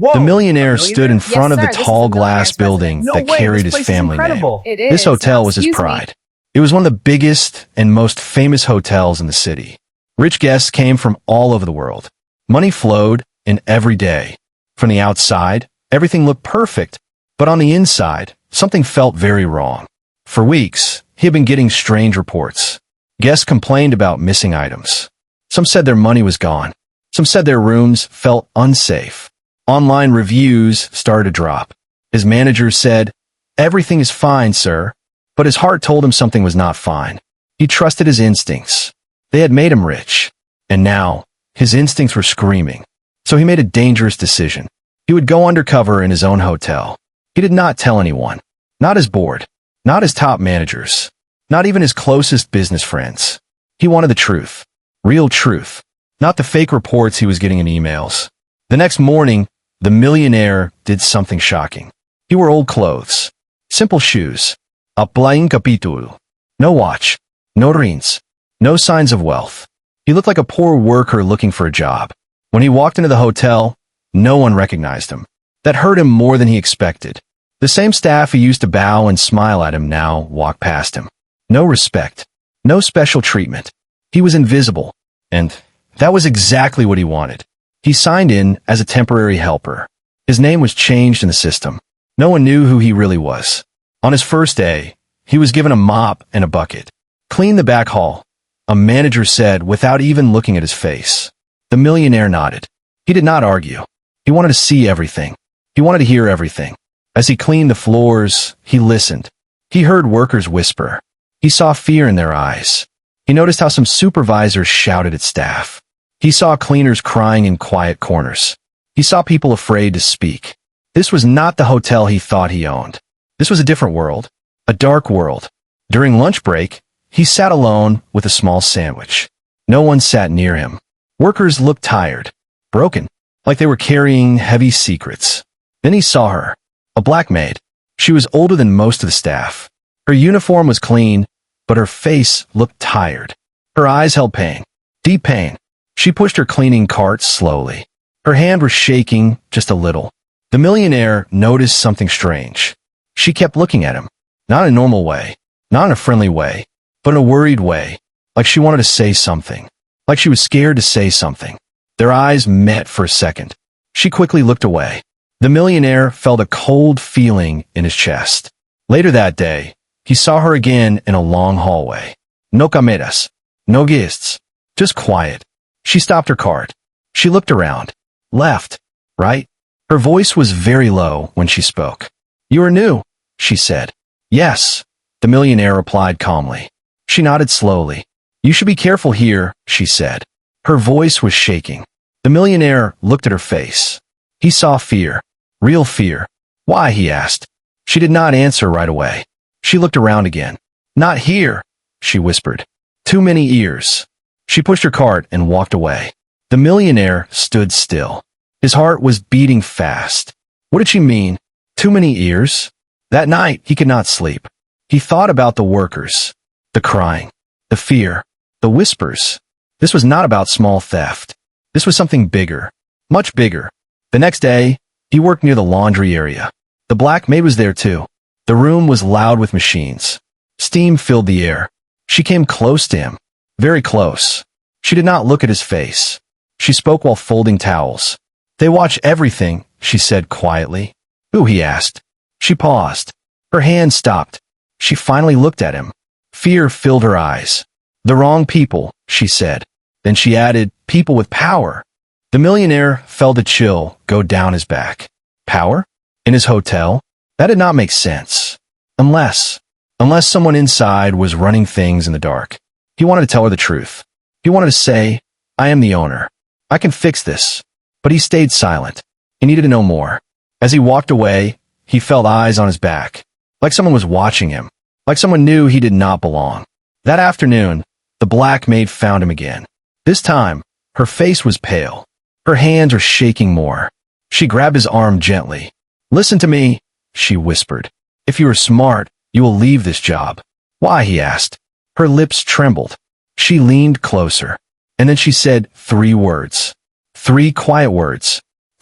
Whoa, The a millionaire stood in millionaire? front of the Yes, sir. This is tall the Millionaire's glass building No that way, carried this his place is family name. incredible. It is. This hotel was his Excuse me. pride. It was one of the biggest and most famous hotels in the city. Rich guests came from all over the world. Money flowed in every day. From the outside, everything looked perfect, but on the inside, something felt very wrong. For weeks, he had been getting strange reports. Guests complained about missing items. Some said their money was gone. Some said their rooms felt unsafe. Online reviews started to drop. His manager said, "Everything is fine, sir." But his heart told him something was not fine. He trusted his instincts. They had made him rich. And now, his instincts were screaming. So he made a dangerous decision. He would go undercover in his own hotel. He did not tell anyone. Not his board. Not his top managers. Not even his closest business friends. He wanted the truth. Real truth. Not the fake reports he was getting in emails. The next morning, the millionaire did something shocking. He wore old clothes. Simple shoes. A plain capítulo. No watch. No rings. No signs of wealth. He looked like a poor worker looking for a job. When he walked into the hotel, no one recognized him. That hurt him more than he expected. The same staff who used to bow and smile at him now walked past him. No respect. No special treatment. He was invisible. And that was exactly what he wanted. He signed in as a temporary helper. His name was changed in the system. No one knew who he really was. On his first day, he was given a mop and a bucket. "Clean the back hall," a manager said without even looking at his face. The millionaire nodded. He did not argue. He wanted to see everything. He wanted to hear everything. As he cleaned the floors, he listened. He heard workers whisper. He saw fear in their eyes. He noticed how some supervisors shouted at staff. He saw cleaners crying in quiet corners. He saw people afraid to speak. This was not the hotel he thought he owned. This was a different world, a dark world. During lunch break, he sat alone with a small sandwich. No one sat near him. Workers looked tired, broken, like they were carrying heavy secrets. Then he saw her, a black maid. She was older than most of the staff. Her uniform was clean, but her face looked tired. Her eyes held pain, deep pain. She pushed her cleaning cart slowly. Her hand was shaking just a little. The millionaire noticed something strange. She kept looking at him, not in a normal way, not in a friendly way, but in a worried way, like she wanted to say something, like she was scared to say something. Their eyes met for a second. She quickly looked away. The millionaire felt a cold feeling in his chest. Later that day, he saw her again in a long hallway. No cameras, no guests, just quiet. She stopped her cart. She looked around. Left, right. Her voice was very low when she spoke. "You are new," she said. "Yes," the millionaire replied calmly. She nodded slowly. "You should be careful here," she said. Her voice was shaking. The millionaire looked at her face. He saw fear, real fear. "Why?" he asked. She did not answer right away. She looked around again. "Not here," she whispered. "Too many ears." She pushed her cart and walked away. The millionaire stood still. His heart was beating fast. What did she mean? Too many ears? That night, he could not sleep. He thought about the workers, the crying, the fear, the whispers. This was not about small theft. This was something bigger, much bigger. The next day, he worked near the laundry area. The black maid was there too. The room was loud with machines. Steam filled the air. She came close to him, very close. She did not look at his face. She spoke while folding towels. "They watch everything," she said quietly. "Who?" he asked. She paused. Her hand stopped. She finally looked at him. Fear filled her eyes. "The wrong people," she said. Then she added, "People with power." The millionaire felt a chill go down his back. Power? In his hotel? That did not make sense. Unless someone inside was running things in the dark. He wanted to tell her the truth. He wanted to say, "I am the owner. I can fix this." But he stayed silent. He needed to know more. As he walked away, he felt eyes on his back, like someone was watching him, like someone knew he did not belong. That afternoon, the black maid found him again. This time, her face was pale. Her hands were shaking more. She grabbed his arm gently. "Listen to me," she whispered. "If you are smart, you will leave this job." "Why?" he asked. Her lips trembled. She leaned closer, and then she said 3 words. 3 quiet words.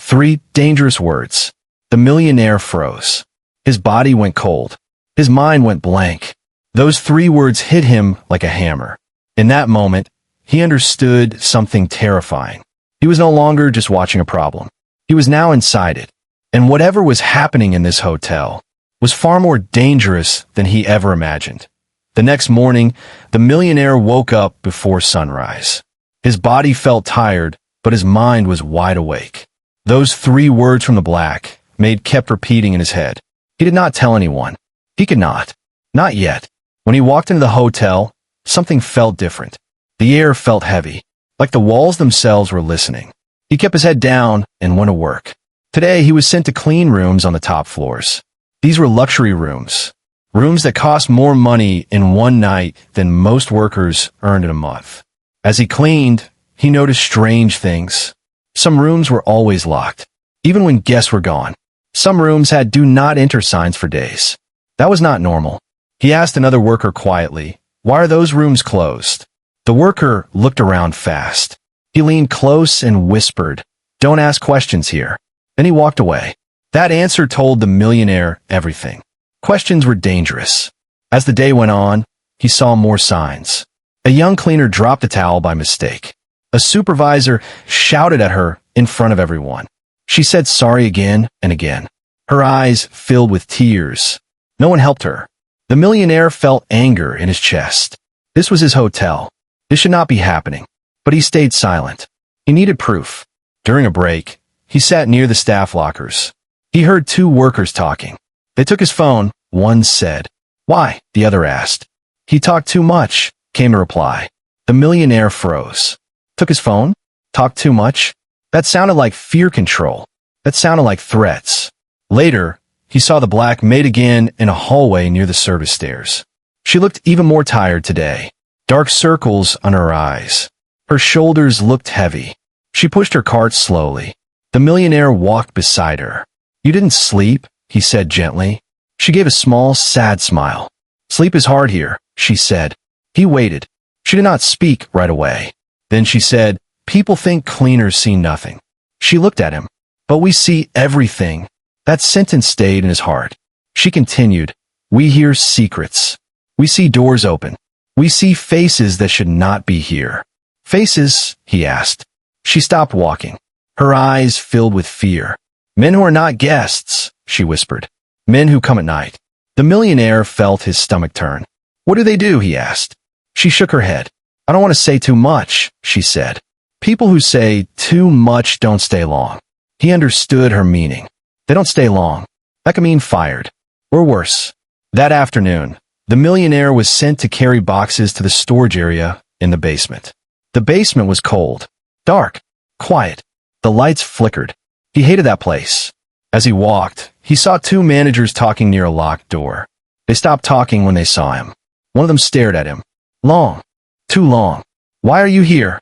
3 dangerous words. The millionaire froze. His body went cold. His mind went blank. Those 3 words hit him like a hammer. In that moment, he understood something terrifying. He was no longer just watching a problem. He was now inside it. And whatever was happening in this hotel was far more dangerous than he ever imagined. The next morning, the millionaire woke up before sunrise. His body felt tired, but his mind was wide awake. Those 3 words from the black, Maid, kept repeating in his head. He did not tell anyone. He could not. Not yet. When he walked into the hotel, something felt different. The air felt heavy, like the walls themselves were listening. He kept his head down and went to work. Today, he was sent to clean rooms on the top floors. These were luxury rooms. Rooms that cost more money in one night than most workers earned in a month. As he cleaned, he noticed strange things. Some rooms were always locked, even when guests were gone. Some rooms had do not enter signs for days. That was not normal. He asked another worker quietly, "Why are those rooms closed?" The worker looked around fast. He leaned close and whispered, "Don't ask questions here." Then he walked away. That answer told the millionaire everything. Questions were dangerous. As the day went on, he saw more signs. A young cleaner dropped a towel by mistake. A supervisor shouted at her in front of everyone. She said sorry again and again. Her eyes filled with tears. No one helped her. The millionaire felt anger in his chest. This was his hotel. This should not be happening. But he stayed silent. He needed proof. During a break, he sat near the staff lockers. He heard 2 workers talking. They took his phone. One said, "Why?" the other asked. "He talked too much," came a reply. The millionaire froze. Took his phone? Talked too much? That sounded like fear control. That sounded like threats. Later, he saw the black maid again in a hallway near the service stairs. She looked even more tired today. Dark circles under her eyes. Her shoulders looked heavy. She pushed her cart slowly. The millionaire walked beside her. "You didn't sleep," he said gently. She gave a small, sad smile. "Sleep is hard here," she said. He waited. She did not speak right away. Then she said, "People think cleaners see nothing." She looked at him. "But we see everything." That sentence stayed in his heart. She continued, "We hear secrets. We see doors open. We see faces that should not be here." "Faces?" he asked. She stopped walking. Her eyes filled with fear. "Men who are not guests," she whispered. "Men who come at night." The millionaire felt his stomach turn. "What do they do?" he asked. She shook her head. "I don't want to say too much," she said. "People who say too much don't stay long." He understood her meaning. They don't stay long. That could mean fired. Or worse. That afternoon, the millionaire was sent to carry boxes to the storage area in the basement. The basement was cold, dark, quiet. The lights flickered. He hated that place. As he walked, he saw 2 managers talking near a locked door. They stopped talking when they saw him. One of them stared at him. "Long. Too long." "Why are you here?"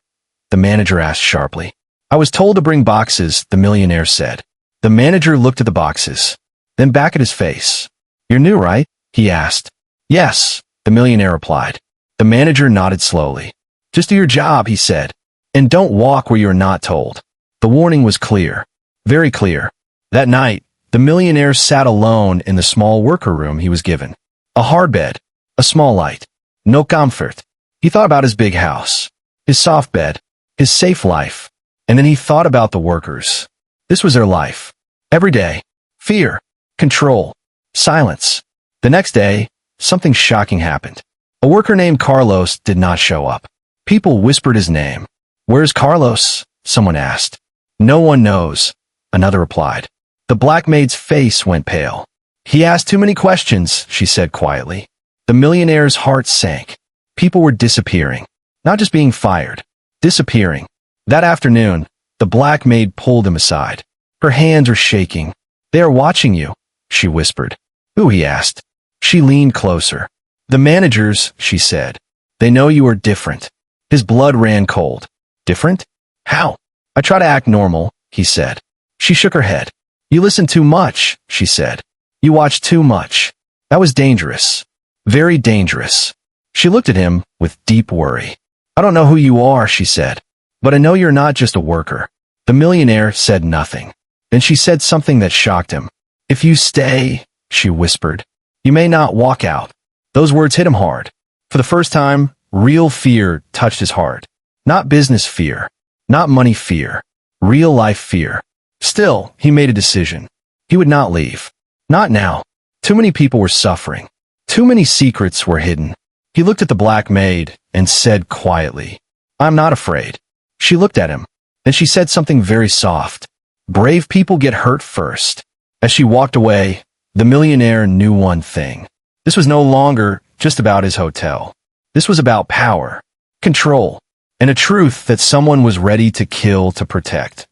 the manager asked sharply. "I was told to bring boxes," the millionaire said. The manager looked at the boxes, then back at his face. "You're new, right?" he asked. "Yes," the millionaire replied. The manager nodded slowly. "Just do your job," he said. "And don't walk where you're not told." The warning was clear. Very clear. That night, the millionaire sat alone in the small worker room he was given. A hard bed. A small light. No comfort. He thought about his big house. His soft bed. His safe life. And then he thought about the workers. This was their life. Every day. Fear. Control. Silence. The next day, something shocking happened. A worker named Carlos did not show up. People whispered his name. "Where's Carlos?" someone asked. "No one knows," another replied. The black maid's face went pale. "He asked too many questions," she said quietly. The millionaire's heart sank. People were disappearing. Not just being fired. Disappearing. That afternoon, the black maid pulled him aside. Her hands were shaking. "They are watching you," she whispered. "Who?" he asked. She leaned closer. "The managers," she said. "They know you are different." His blood ran cold. "Different? How?" "I try to act normal," he said. She shook her head. "You listen too much," she said. "You watch too much." That was dangerous. Very dangerous. She looked at him with deep worry. "I don't know who you are," she said. "But I know you're not just a worker." The millionaire said nothing. Then she said something that shocked him. "If you stay," she whispered, "you may not walk out." Those words hit him hard. For the first time, real fear touched his heart. Not business fear, not money fear, real life fear. Still, he made a decision. He would not leave. Not now. Too many people were suffering. Too many secrets were hidden. He looked at the black maid and said quietly, "I'm not afraid." She looked at him. Then she said something very soft. "Brave people get hurt first." As she walked away, the millionaire knew one thing. This was no longer just about his hotel. This was about power, control, and a truth that someone was ready to kill to protect.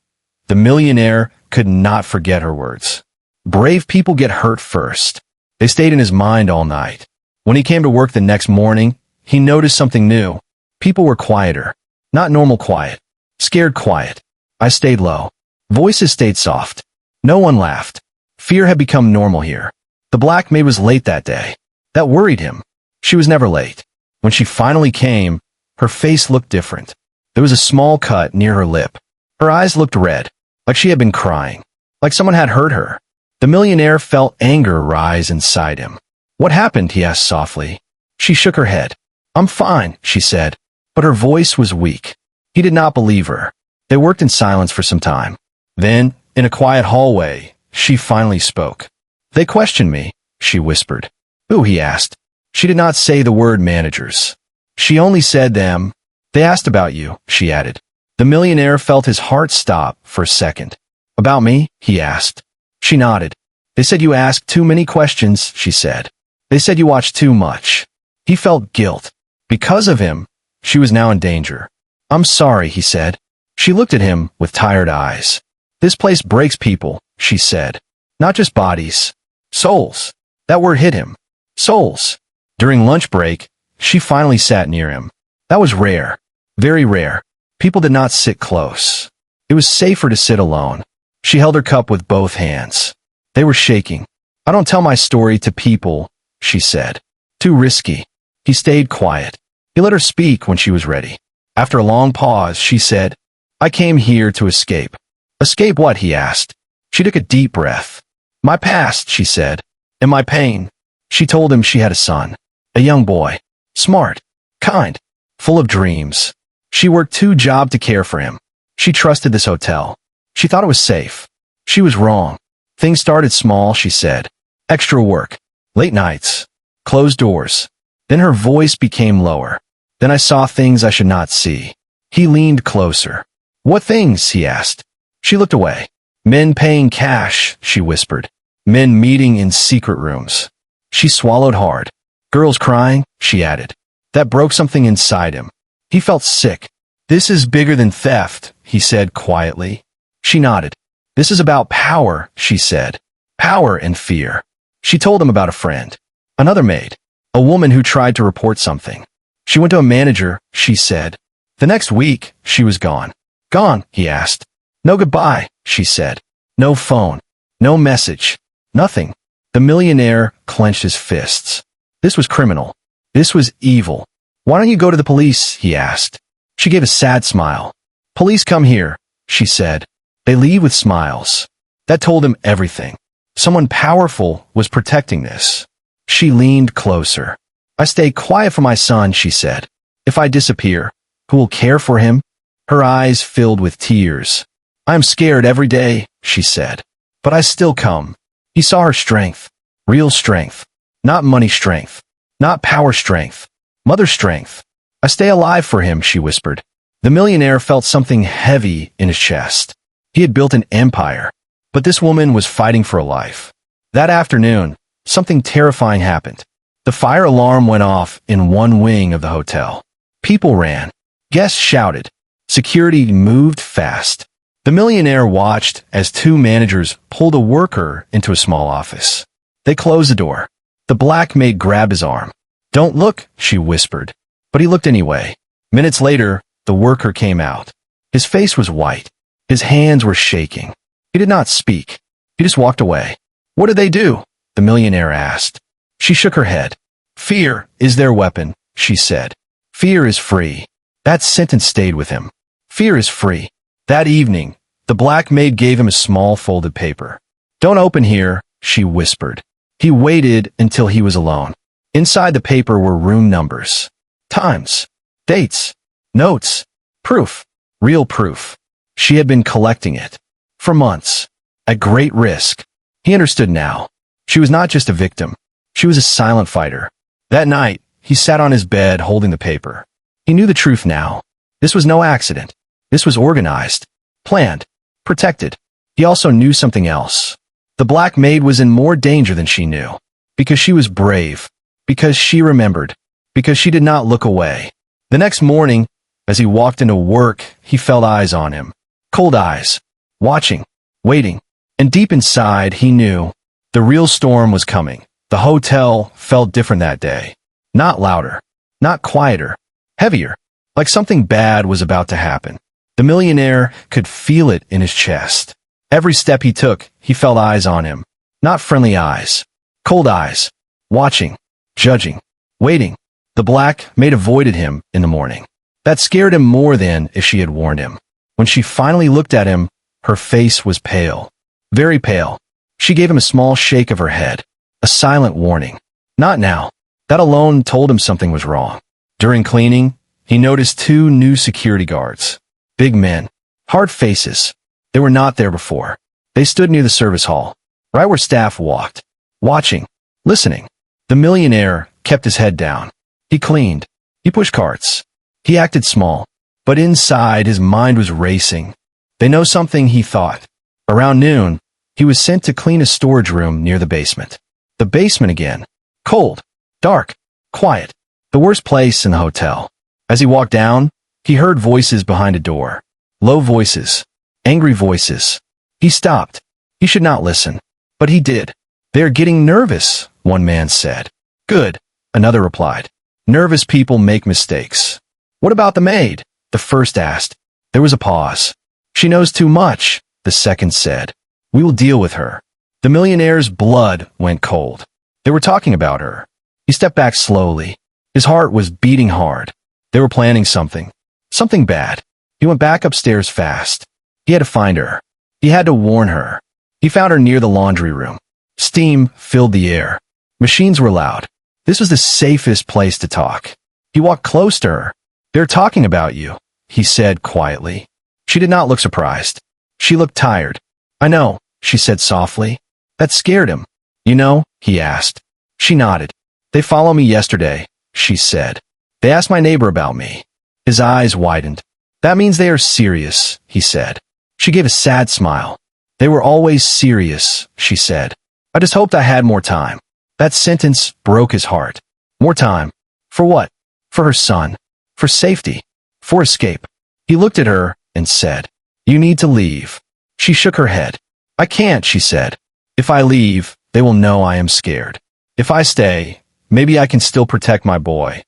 The millionaire could not forget her words. Brave people get hurt first. They stayed in his mind all night. When he came to work the next morning, he noticed something new. People were quieter. Not normal quiet. Scared quiet. I stayed low. Voices stayed soft. No one laughed. Fear had become normal here. The black maid was late that day. That worried him. She was never late. When she finally came, her face looked different. There was a small cut near her lip. Her eyes looked red, like she had been crying, like someone had hurt her. The millionaire felt anger rise inside him. "What happened?" he asked softly. She shook her head. "I'm fine," she said, but her voice was weak. He did not believe her. They worked in silence for some time. Then, in a quiet hallway, she finally spoke. "They questioned me," she whispered. "Who?" he asked. She did not say the word managers. She only said them. "They asked about you," she added. The millionaire felt his heart stop for a second. "About me?" he asked. She nodded. "They said you asked too many questions," she said. "They said you watched too much." He felt guilt. Because of him, she was now in danger. "I'm sorry," he said. She looked at him with tired eyes. "This place breaks people," she said. "Not just bodies. Souls." That word hit him. Souls. During lunch break, she finally sat near him. That was rare. Very rare. People did not sit close. It was safer to sit alone. She held her cup with both hands. They were shaking. "I don't tell my story to people," she said. "Too risky." He stayed quiet. He let her speak when she was ready. After a long pause, she said, "I came here to escape." "Escape what?" he asked. She took a deep breath. "My past," she said, "and my pain." She told him she had a son, a young boy, smart, kind, full of dreams. She worked 2 jobs to care for him. She trusted this hotel. She thought it was safe. She was wrong. Things started small, she said. Extra work, late nights, closed doors. Then her voice became lower. Then I saw things I should not see. He leaned closer. "What things?" he asked. She looked away. "Men paying cash," she whispered. "Men meeting in secret rooms." She swallowed hard. "Girls crying," she added. That broke something inside him. He felt sick. "This is bigger than theft," he said quietly. She nodded. "This is about power," she said. "Power and fear." She told him about a friend. Another maid. A woman who tried to report something. She went to a manager, she said. The next week, she was gone. "Gone?" he asked. "No goodbye," she said. "No phone. No message. Nothing." The millionaire clenched his fists. This was criminal. This was evil. "Why don't you go to the police?" he asked. She gave a sad smile. "Police come here," she said. "They leave with smiles." That told him everything. Someone powerful was protecting this. She leaned closer. "I stay quiet for my son," she said. "If I disappear, who will care for him?" Her eyes filled with tears. "I am scared every day," she said. "But I still come." He saw her strength. Real strength. Not money strength. Not power strength. Mother strength. "I stay alive for him," she whispered. The millionaire felt something heavy in his chest. He had built an empire, but this woman was fighting for a life. That afternoon, something terrifying happened. The fire alarm went off in one wing of the hotel. People ran. Guests shouted. Security moved fast. The millionaire watched as 2 managers pulled a worker into a small office. They closed the door. The black maid grabbed his arm. "Don't look," she whispered. But he looked anyway. Minutes later, the worker came out. His face was white. His hands were shaking. He did not speak. He just walked away. "What did they do?" the millionaire asked. She shook her head. "Fear is their weapon," she said. "Fear is free." That sentence stayed with him. Fear is free. That evening, The black maid gave him a small folded paper. "Don't open here," she whispered. He waited until he was alone. Inside the paper were room numbers, times, dates, notes, proof, real proof. She had been collecting it for months, at great risk. He understood now. She was not just a victim. She was a silent fighter. That night, he sat on his bed holding the paper. He knew the truth now. This was no accident. This was organized, planned, protected. He also knew something else. The black maid was in more danger than she knew. Because she was brave. Because she remembered. Because she did not look away. The next morning, as he walked into work, he felt eyes on him. Cold eyes. Watching. Waiting. And deep inside, he knew the real storm was coming. The hotel felt different that day. Not louder. Not quieter. Heavier. Like something bad was about to happen. The millionaire could feel it in his chest. Every step he took, he felt eyes on him. Not friendly eyes. Cold eyes. Watching. Judging. Waiting. The black maid avoided him in the morning. That scared him more than if she had warned him. When she finally looked at him, her face was pale. Very pale. She gave him a small shake of her head. A silent warning. Not now. That alone told him something was wrong. During cleaning, he noticed 2 new security guards. Big men. Hard faces. They were not there before. They stood near the service hall, right where staff walked. Watching. Listening. The millionaire kept his head down. He cleaned. He pushed carts. He acted small. But inside, his mind was racing. They know something, he thought. Around noon, he was sent to clean a storage room near the basement. The basement again. Cold. Dark. Quiet. The worst place in the hotel. As he walked down, he heard voices behind a door. Low voices. Angry voices. He stopped. He should not listen. But he did. "They're getting nervous," one man said. "Good," another replied. "Nervous people make mistakes." "What about the maid?" the first asked. There was a pause. "She knows too much," the second said. "We will deal with her." The millionaire's blood went cold. They were talking about her. He stepped back slowly. His heart was beating hard. They were planning something. Something bad. He went back upstairs fast. He had to find her. He had to warn her. He found her near the laundry room. Steam filled the air. Machines were loud. This was the safest place to talk. He walked close to her. "They're talking about you," he said quietly. She did not look surprised. She looked tired. "I know," she said softly. That scared him. "You know?" he asked. She nodded. "They followed me yesterday," she said. "They asked my neighbor about me." His eyes widened. "That means they are serious," he said. She gave a sad smile. "They were always serious," she said. "I just hoped I had more time." That sentence broke his heart. More time. For what? For her son. For safety. For escape. He looked at her and said, "You need to leave." She shook her head. "I can't," she said. "If I leave, they will know I am scared. If I stay, maybe I can still protect my boy."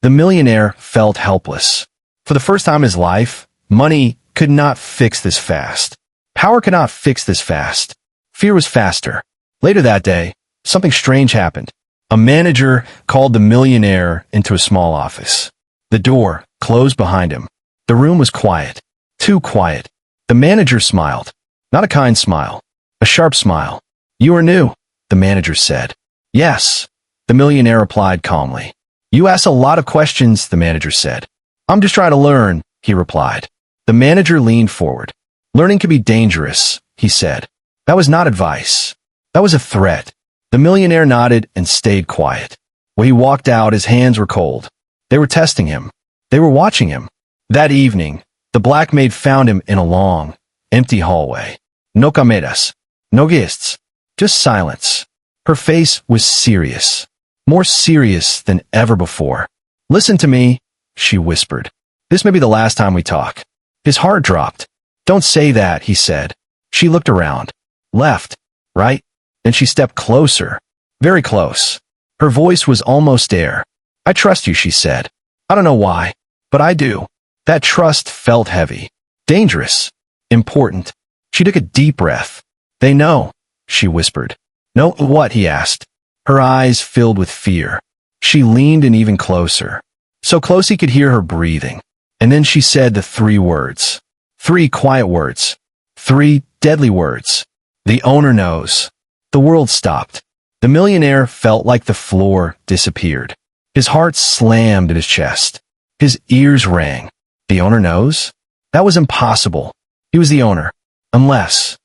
The millionaire felt helpless. For the first time in his life, money could not fix this fast. Power could not fix this fast. Fear was faster. Later that day, something strange happened. A manager called the millionaire into a small office. The door closed behind him. The room was quiet. Too quiet. The manager smiled. Not a kind smile. A sharp smile. "You are new," the manager said. "Yes," the millionaire replied calmly. "You ask a lot of questions," the manager said. "I'm just trying to learn," he replied. The manager leaned forward. "Learning can be dangerous," he said. That was not advice. That was a threat. The millionaire nodded and stayed quiet. When he walked out, his hands were cold. They were testing him. They were watching him. That evening, the black maid found him in a long, empty hallway. No cameras. No guests. Just silence. Her face was serious. More serious than ever before. "Listen to me," she whispered. "This may be the last time we talk." His heart dropped. "Don't say that," he said. She looked around. Left. Right. Then she stepped closer. Very close. Her voice was almost air. "I trust you," she said. "I don't know why, but I do." That trust felt heavy. Dangerous. Important. She took a deep breath. "They know," she whispered. "Know what?" he asked. Her eyes filled with fear. She leaned in even closer. So close he could hear her breathing. And then she said the 3 words. 3 quiet words. Three deadly words. The owner knows. The world stopped. The millionaire felt like the floor disappeared. His heart slammed in his chest. His ears rang. The owner knows? That was impossible. He was the owner. Unless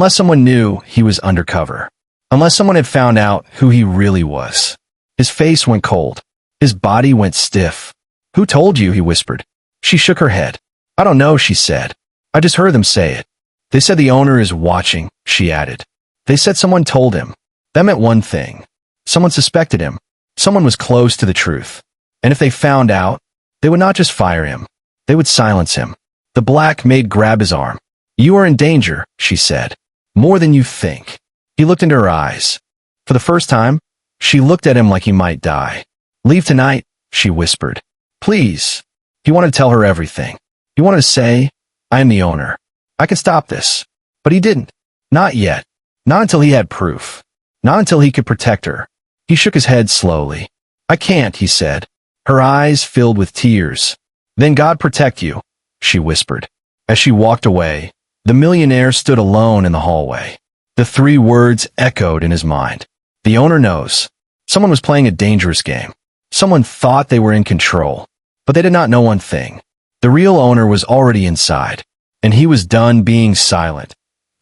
someone knew he was undercover. Unless someone had found out who he really was. His face went cold. His body went stiff. Who told you? He whispered. She shook her head. I don't know, she said. I just heard them say it. They said the owner is watching, she added. They said someone told him. That meant one thing. Someone suspected him. Someone was close to the truth. And if they found out, they would not just fire him. They would silence him. The black maid grabbed his arm. You are in danger, she said. More than you think. He looked into her eyes. For the first time, she looked at him like he might die. Leave tonight, she whispered. Please. He wanted to tell her everything. He wanted to say, I am the owner. I can stop this. But he didn't. Not yet. Not until he had proof. Not until he could protect her. He shook his head slowly. I can't, he said. Her eyes filled with tears. Then God protect you, she whispered. As she walked away, the millionaire stood alone in the hallway. The three words echoed in his mind. The owner knows. Someone was playing a dangerous game. Someone thought they were in control. But they did not know one thing. The real owner was already inside. And he was done being silent.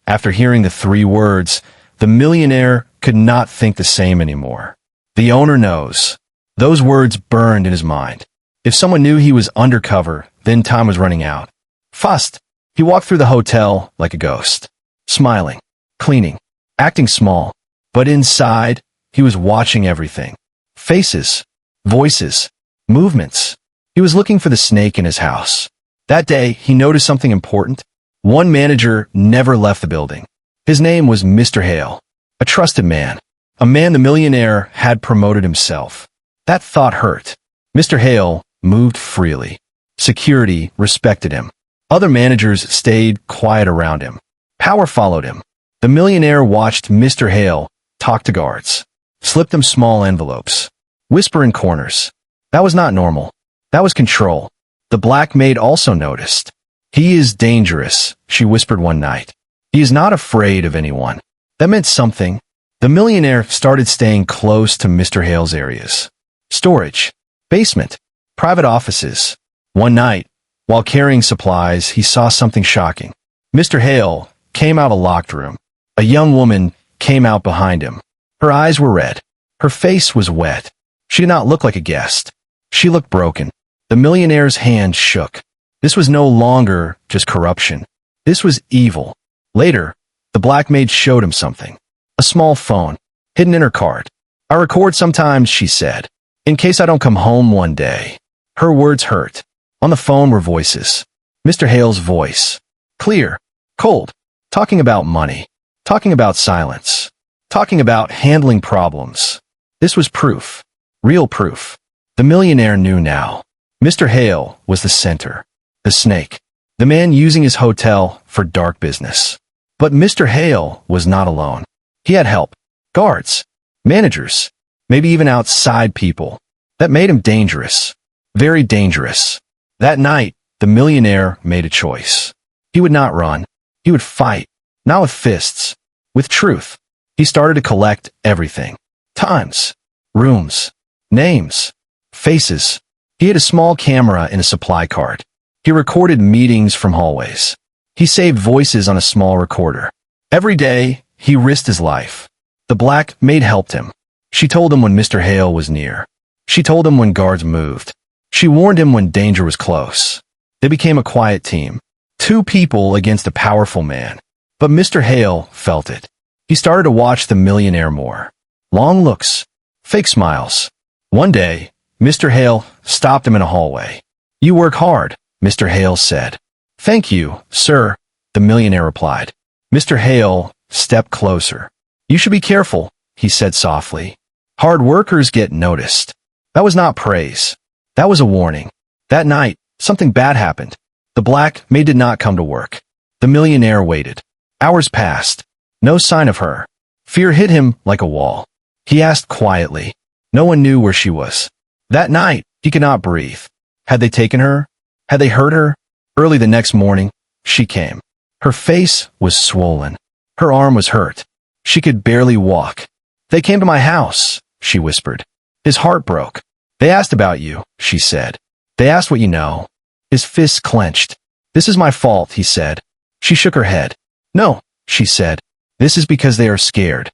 After hearing the three words, the millionaire could not think the same anymore. The owner knows. Those words burned in his mind. If someone knew he was undercover, then time was running out. Fast. He walked through the hotel like a ghost. Smiling, cleaning, acting small. But inside, he was watching everything. Faces, voices, movements. He was looking for the snake in his house. That day, he noticed something important. One manager never left the building. His name was Mr. Hale, a trusted man. A man the millionaire had promoted himself. That thought hurt. Mr. Hale moved freely. Security respected him. Other managers stayed quiet around him. Power followed him. The millionaire watched Mr. Hale talk to guards, slip them small envelopes, whisper in corners. That was not normal. That was control. The black maid also noticed. He is dangerous, she whispered one night. He is not afraid of anyone. That meant something. The millionaire started staying close to Mr. Hale's areas. Storage, basement, private offices. One night, while carrying supplies, he saw something shocking. Mr. Hale came out of a locked room. A young woman came out behind him. Her eyes were red. Her face was wet. She did not look like a guest. She looked broken. The millionaire's hand shook. This was no longer just corruption. This was evil. Later, the black maid showed him something. A small phone, hidden in her cart. I record sometimes, she said, in case I don't come home one day. Her words hurt. On the phone were voices. Mr. Hale's voice. Clear, cold, talking about money, talking about silence, talking about handling problems. This was proof. Real proof. The millionaire knew now. Mr. Hale was the center. The snake. The man using his hotel for dark business. But Mr. Hale was not alone. He had help. Guards. Managers. Maybe even outside people. That made him dangerous. Very dangerous. That night, the millionaire made a choice. He would not run. He would fight. Not with fists. With truth. He started to collect everything. Times. Rooms. Names. Faces. He had a small camera in a supply cart. He recorded meetings from hallways. He saved voices on a small recorder. Every day, he risked his life. The black maid helped him. She told him when Mr. Hale was near. She told him when guards moved. She warned him when danger was close. They became a quiet team. Two people against a powerful man. But Mr. Hale felt it. He started to watch the millionaire more. Long looks. Fake smiles. One day, Mr. Hale stopped him in a hallway. You work hard, Mr. Hale said. Thank you, sir, the millionaire replied. Mr. Hale stepped closer. You should be careful, he said softly. Hard workers get noticed. That was not praise. That was a warning. That night, something bad happened. The black maid did not come to work. The millionaire waited. Hours passed. No sign of her. Fear hit him like a wall. He asked quietly. No one knew where she was. That night, he could not breathe. Had they taken her? Had they hurt her? Early the next morning, she came. Her face was swollen. Her arm was hurt. She could barely walk. "They came to my house," she whispered. His heart broke. "They asked about you," she said. "They asked what you know." His fists clenched. "This is my fault," he said. She shook her head. "No," she said. "This is because they are scared."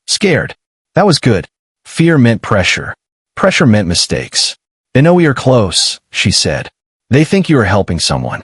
Scared. That was good. Fear meant pressure. Pressure meant mistakes. "They know we are close," she said. "They think you are helping someone."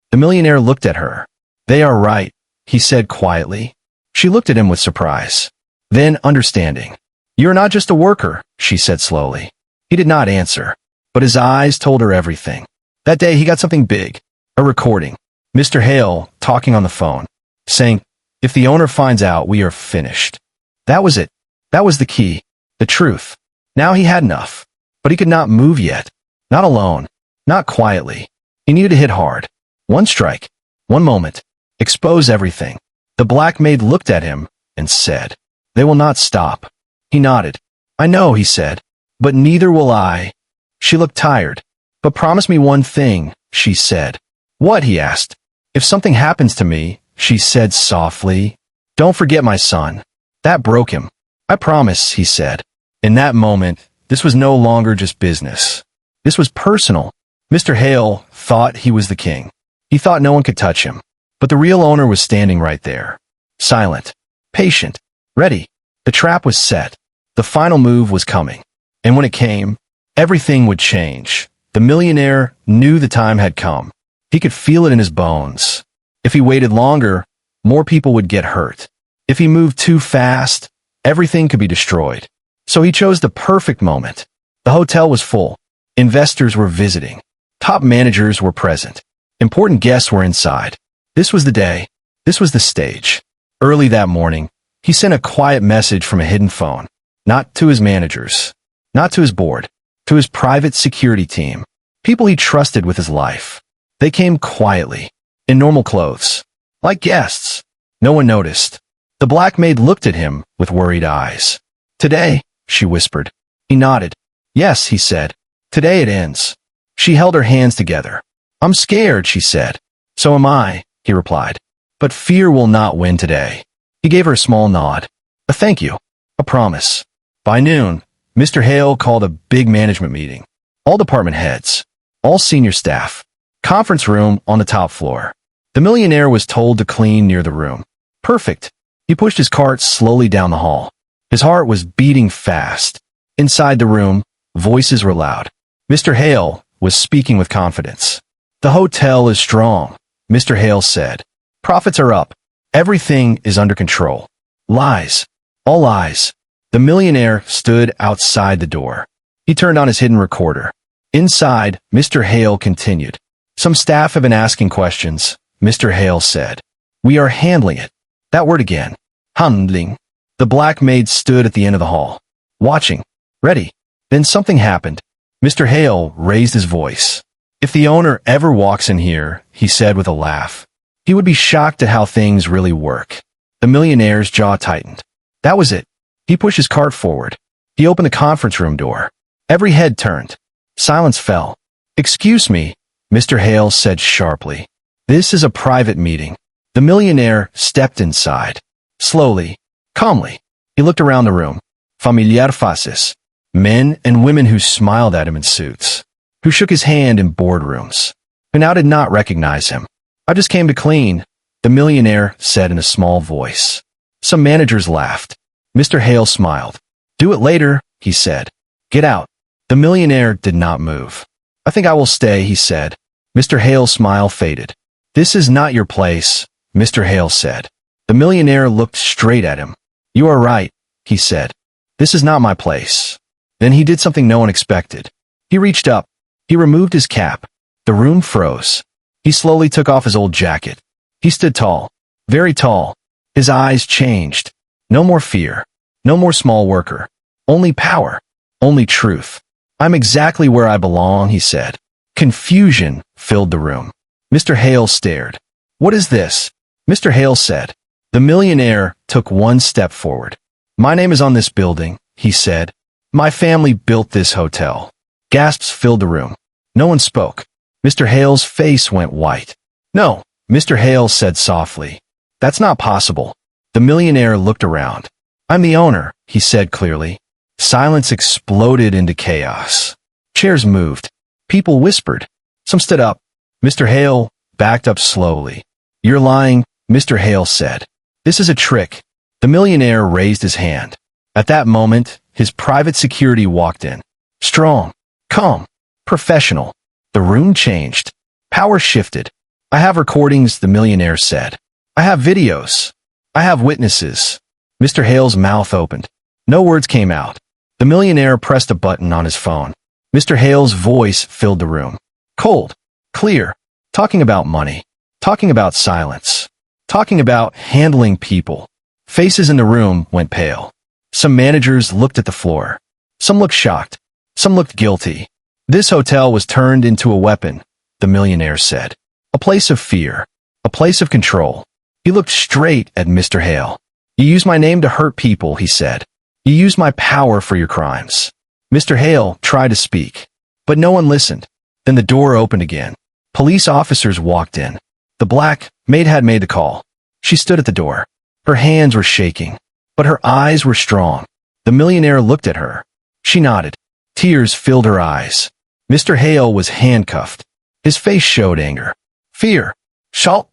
The millionaire looked at her. "They are right," he said quietly. She looked at him with surprise. Then understanding. "You're not just a worker," she said slowly. He did not answer, but his eyes told her everything. That day he got something big. A recording. Mr. Hale talking on the phone, saying, "If the owner finds out, we are finished." That was it. That was the key. The truth. Now he had enough. But he could not move yet. Not alone. Not quietly. He needed to hit hard. One strike. One moment. Expose everything. The black maid looked at him and said, "They will not stop." He nodded. "I know," he said, "but neither will I." She looked tired. "But promise me one thing," she said. "What?" he asked. "If something happens to me," she said softly, "don't forget my son." That broke him. "I promise," he said. In that moment, this was no longer just business. This was personal. Mr. Hale thought he was the king. He thought no one could touch him. But the real owner was standing right there. Silent. Patient. Ready. The trap was set. The final move was coming. And when it came, everything would change. The millionaire knew the time had come. He could feel it in his bones. If he waited longer, more people would get hurt. If he moved too fast, everything could be destroyed. So he chose the perfect moment. The hotel was full. Investors were visiting. Top managers were present. Important guests were inside. This was the day. This was the stage. Early that morning, he sent a quiet message from a hidden phone. Not to his managers. Not to his board. To his private security team. People he trusted with his life. They came quietly. In normal clothes. Like guests. No one noticed. The black maid looked at him with worried eyes. "Today," she whispered. He nodded. "Yes," he said. "Today it ends." She held her hands together. "I'm scared," she said. "So am I," he replied. "But fear will not win today." He gave her a small nod. A thank you. A promise. By noon, Mr. Hale called a big management meeting. All department heads. All senior staff. Conference room on the top floor. The millionaire was told to clean near the room. Perfect. He pushed his cart slowly down the hall. His heart was beating fast. Inside the room, voices were loud. Mr. Hale was speaking with confidence. "The hotel is strong," Mr. Hale said. "Profits are up. Everything is under control." Lies. All lies. The millionaire stood outside the door. He turned on his hidden recorder. Inside, Mr. Hale continued. "Some staff have been asking questions," Mr. Hale said. "We are handling it." That word again. Handling. The black maid stood at the end of the hall. Watching. Ready. Then something happened. Mr. Hale raised his voice. "If the owner ever walks in here," he said with a laugh, "he would be shocked at how things really work." The millionaire's jaw tightened. That was it. He pushed his cart forward. He opened the conference room door. Every head turned. Silence fell. "Excuse me," Mr. Hale said sharply. "This is a private meeting." The millionaire stepped inside. Slowly, calmly, he looked around the room. Familiar faces. Men and women who smiled at him in suits. Who shook his hand in boardrooms. Who now did not recognize him. "I just came to clean," the millionaire said in a small voice. Some managers laughed. Mr. Hale smiled. "Do it later," he said. "Get out." The millionaire did not move. "I think I will stay," he said. Mr. Hale's smile faded. "This is not your place," Mr. Hale said. The millionaire looked straight at him. "You are right," he said. "This is not my place." Then he did something no one expected. He reached up. He removed his cap. The room froze. He slowly took off his old jacket. He stood tall. Very tall. His eyes changed. No more fear. No more small worker. Only power. Only truth. "I'm exactly where I belong," he said. Confusion filled the room. Mr. Hale stared. "What is this?" Mr. Hale said. The millionaire took one step forward. "My name is on this building," he said. "My family built this hotel." Gasps filled the room. No one spoke. Mr. Hale's face went white. "No," Mr. Hale said softly. That's not possible. The millionaire looked around. I'm the owner, he said clearly. Silence exploded into chaos. Chairs moved. People whispered. Some stood up. Mr. Hale backed up slowly. You're lying, Mr. Hale said. This is a trick. The millionaire raised his hand. At that moment, his private security walked in. Strong, calm, professional. The room changed. Power shifted. I have recordings, the millionaire said. I have videos. I have witnesses. Mr. Hale's mouth opened. No words came out. The millionaire pressed a button on his phone. Mr. Hale's voice filled the room. Cold, clear, talking about money, talking about silence, talking about handling people. Faces in the room went pale. Some managers looked at the floor. Some looked shocked. Some looked guilty. This hotel was turned into a weapon, the millionaire said. A place of fear. A place of control. He looked straight at Mr. Hale. You use my name to hurt people, he said. You use my power for your crimes. Mr. Hale tried to speak, but no one listened. Then the door opened again. Police officers walked in. The black maid had made the call. She stood at the door. Her hands were shaking, but her eyes were strong. The millionaire looked at her. She nodded. Tears filled her eyes. Mr. Hale was handcuffed. His face showed anger, fear, shock.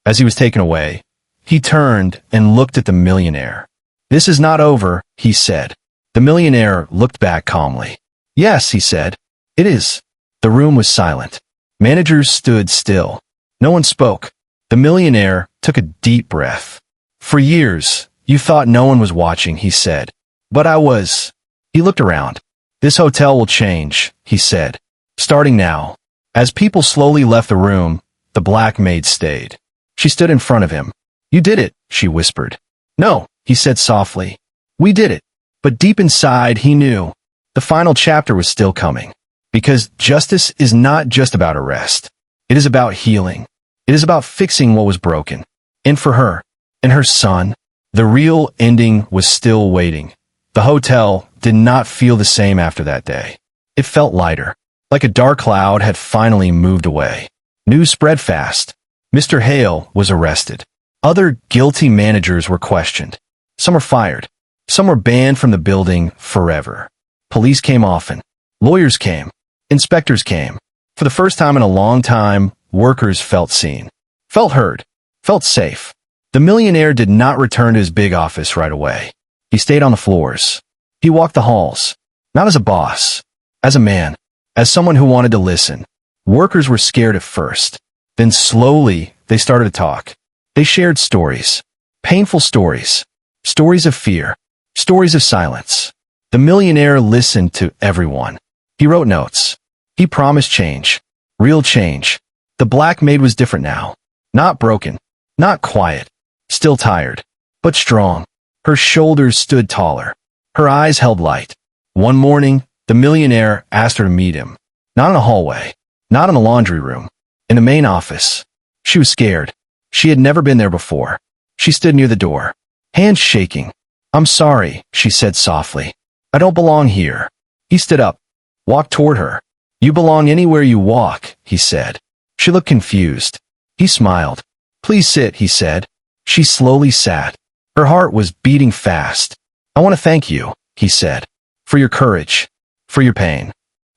As he was taken away, he turned and looked at the millionaire. This is not over, he said. The millionaire looked back calmly. Yes, he said. It is. The room was silent. Managers stood still. No one spoke. The millionaire took a deep breath. For years, you thought no one was watching, he said. But I was. He looked around. This hotel will change, he said. Starting now. As people slowly left the room, the black maid stayed. She stood in front of him. You did it, she whispered. No, he said softly. We did it. But deep inside, he knew. The final chapter was still coming. Because justice is not just about arrest. It is about healing. It is about fixing what was broken. And for her, and her son, the real ending was still waiting. The hotel did not feel the same after that day. It felt lighter, like a dark cloud had finally moved away. News spread fast. Mr. Hale was arrested. Other guilty managers were questioned. Some were fired. Some were banned from the building forever. Police came often. Lawyers came. Inspectors came. For the first time in a long time, workers felt seen, felt heard, felt safe. The millionaire did not return to his big office right away. He stayed on the floors. He walked the halls, not as a boss, as a man, as someone who wanted to listen. Workers were scared at first. Then slowly, they started to talk. They shared stories, painful stories, stories of fear, stories of silence. The millionaire listened to everyone. He wrote notes. He promised change, real change. The black maid was different now. Not broken, not quiet, still tired, but strong. Her shoulders stood taller. Her eyes held light. One morning, the millionaire asked her to meet him. Not in a hallway, not in the laundry room, in the main office. She was scared. She had never been there before. She stood near the door, hands shaking. I'm sorry, she said softly. I don't belong here. He stood up, walked toward her. You belong anywhere you walk, he said. She looked confused. He smiled. Please sit, he said. She slowly sat. Her heart was beating fast. I want to thank you, he said, for your courage, for your pain,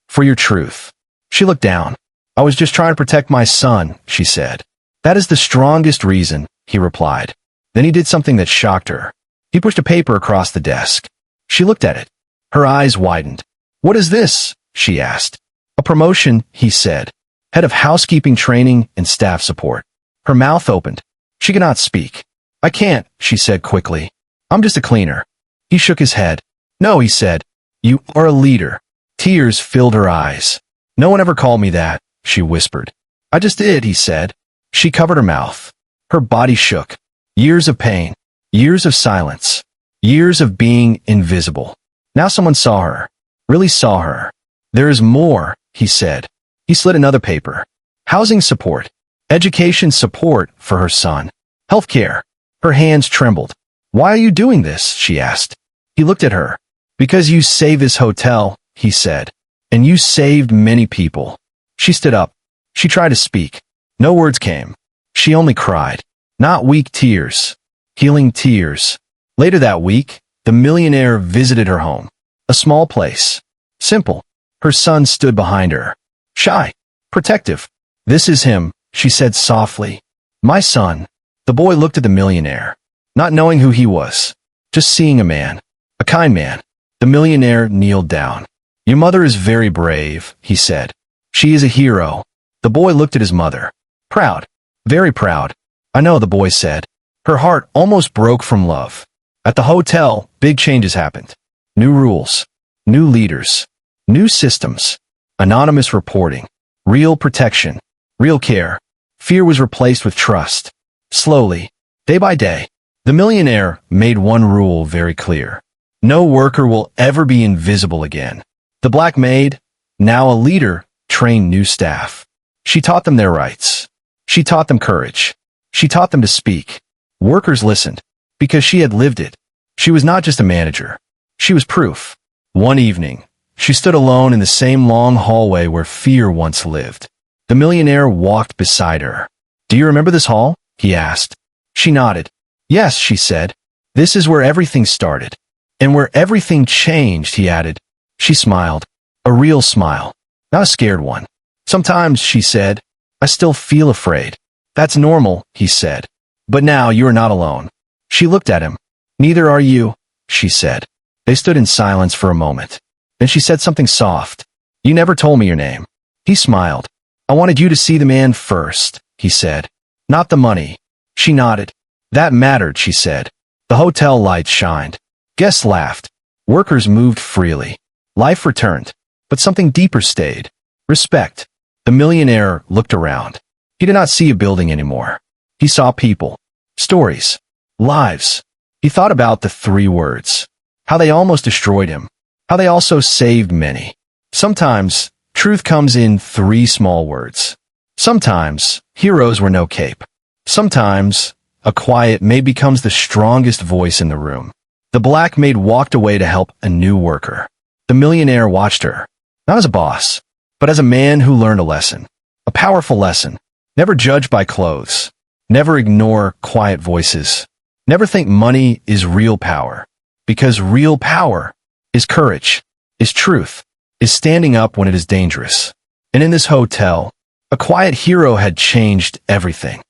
for your truth. She looked down. I was just trying to protect my son, she said. That is the strongest reason, he replied. Then he did something that shocked her. He pushed a paper across the desk. She looked at it. Her eyes widened. What is this? She asked. A promotion, he said. Head of housekeeping training and staff support. Her mouth opened. She could not speak. I can't, she said quickly. I'm just a cleaner. He shook his head. No, he said. You are a leader. Tears filled her eyes. No one ever called me that, she whispered. I just did, he said. She covered her mouth. Her body shook. Years of pain. Years of silence. Years of being invisible. Now someone saw her. Really saw her. There is more, he said. He slid another paper. Housing support. Education support for her son. Healthcare. Her hands trembled. Why are you doing this? She asked. He looked at her. Because you saved this hotel, he said. And you saved many people. She stood up. She tried to speak. No words came. She only cried. Not weak tears. Healing tears. Later that week, the millionaire visited her home. A small place. Simple. Her son stood behind her. Shy. Protective. "This is him," she said softly. "My son." The boy looked at the millionaire, not knowing who he was, just seeing a man. A kind man. The millionaire kneeled down. "Your mother is very brave," he said. "She is a hero." The boy looked at his mother. "Proud. Very proud." "I know," the boy said. Her heart almost broke from love. At the hotel, big changes happened. New rules. New leaders. New systems. Anonymous reporting. Real protection. Real care. Fear was replaced with trust. Slowly, day by day, the millionaire made one rule very clear. No worker will ever be invisible again. The black maid, now a leader, trained new staff. She taught them their rights. She taught them courage. She taught them to speak. Workers listened, because she had lived it. She was not just a manager. She was proof. One evening, she stood alone in the same long hallway where fear once lived. The millionaire walked beside her. "Do you remember this hall?" he asked. She nodded. "Yes," she said. "This is where everything started. And where everything changed," he added. She smiled. A real smile. Not a scared one. "Sometimes," she said, "I still feel afraid." "That's normal," he said. "But now you are not alone." She looked at him. "Neither are you," she said. They stood in silence for a moment. Then she said something soft. "You never told me your name." He smiled. "I wanted you to see the man first," he said. "Not the money." She nodded. "That mattered," she said. The hotel lights shined. Guests laughed. Workers moved freely. Life returned. But something deeper stayed. Respect. The millionaire looked around. He did not see a building anymore. He saw people. Stories. Lives. He thought about the 3 words. How they almost destroyed him. How they also saved many. Sometimes, truth comes in 3 small words. Sometimes, heroes were no cape. Sometimes, a quiet maid becomes the strongest voice in the room. The black maid walked away to help a new worker. The millionaire watched her, not as a boss, but as a man who learned a lesson. A powerful lesson. Never judge by clothes. Never ignore quiet voices. Never think money is real power. Because real power is courage, is truth, is standing up when it is dangerous. And in this hotel, a quiet hero had changed everything.